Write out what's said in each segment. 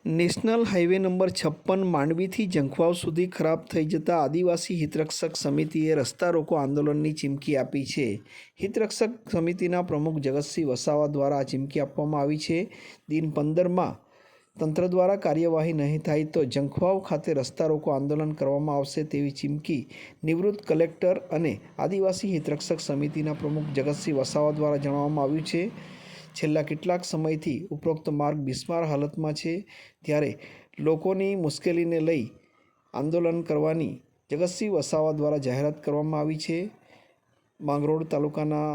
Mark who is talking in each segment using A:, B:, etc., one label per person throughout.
A: National highway number 56 માંડવીથી Jhankhvav સુધી ખરાબ થઈ જતા આદિવાસી હિતરક્ષક સમિતિએ રસ્તા રોકો આંદોલનની ચીમકી આપી છે. હિતરક્ષક સમિતિના પ્રમુખ જગતસિંહ વસાવા દ્વારા આ ચીમકી આપવામાં આવી છે. દિન 15માં તંત્ર દ્વારા કાર્યવાહી નહીં થાય તો ઝંખવાવ ખાતે રસ્તા રોકો આંદોલન કરવામાં આવશે તેવી ચીમકી નિવૃત્ત કલેક્ટર અને આદિવાસી હિતરક્ષક સમિતિના પ્રમુખ જગતસિંહ વસાવા દ્વારા જણાવવામાં આવ્યું છે. છેલ્લા કેટલાક સમયથી ઉપરોક્ત માર્ગ બિસ્માર હાલતમાં છે, ત્યારે લોકોની મુશ્કેલીને લઈ આંદોલન કરવાની જગતસિંહ વસાવા દ્વારા જાહેરાત કરવામાં આવી છે. માંગરોળ તાલુકાના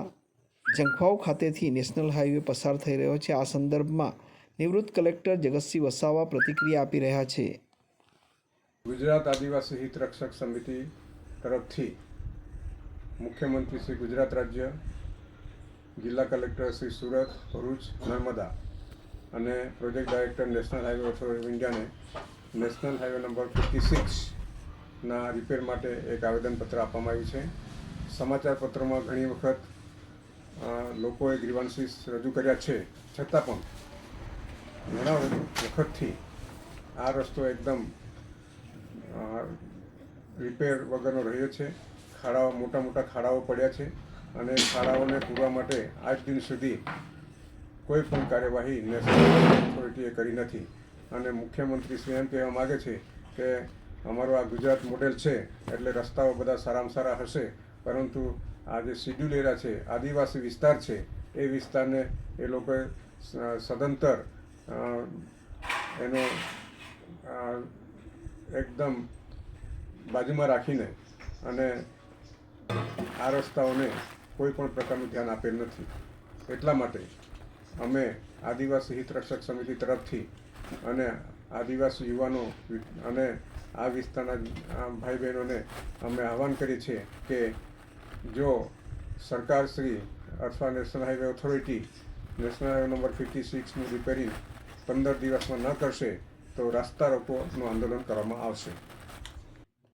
A: ઝંખવાવ ખાતેથી નેશનલ હાઈવે પસાર થઈ રહ્યો છે. આ સંદર્ભમાં નિવૃત્ત કલેક્ટર જગતસિંહ વસાવા પ્રતિક્રિયા આપી રહ્યા છે.
B: ગુજરાત આદિવાસી હિતરક્ષક સમિતિ તરફથી મુખ્યમંત્રી શ્રી ગુજરાત રાજ્ય, જિલ્લા કલેક્ટર શ્રી સુરત, ભરૂચ, નર્મદા અને project director national highway authority of ઇન્ડિયાને નેશનલ હાઈવે નંબર 56ના રિપેર માટે એક આવેદનપત્ર આપવામાં આવ્યું છે. સમાચાર પત્રોમાં ઘણી વખત લોકોએ ગ્રીવાન્સીસ રજૂ કર્યા છે, છતાં પણ ઘણા વખતથી આ રસ્તો એકદમ રિપેર વગરનો રહ્યો છે. ખાડાઓ, મોટા મોટા ખાડાઓ પડ્યા છે અને ખાડાઓને પૂરવા માટે આજ દિન સુધી કોઈ પણ કાર્યવાહી નેશનલ ઓથોરિટીએ કરી નથી. અને મુખ્યમંત્રી શ્રી એમ કહેવા માગે છે કે અમારું આ ગુજરાત મોડેલ છે એટલે રસ્તાઓ બધા સારામાં સારા હશે, પરંતુ આ જે શિડ્યુલ એરિયા છે, આદિવાસી વિસ્તાર છે, એ વિસ્તારને એ લોકોએ સદંતર એનો એકદમ બાજુમાં રાખીને અને આ રસ્તાઓને કોઈ પણ પ્રકારનું ધ્યાન આપેલ નથી. એટલા માટે અમે આદિવાસી હિતરક્ષક સમિતિ તરફથી અને આદિવાસી યુવાનો અને આ વિસ્તારના ભાઈ બહેનોને અમે આહ્વાન કરીએ છીએ કે જો સરકારશ્રી અથવા national highway authority national highway number 56નું રિપેરિંગ 15 દિવસમાં ન કરશે તો રસ્તા રોકોનું આંદોલન કરવામાં આવશે.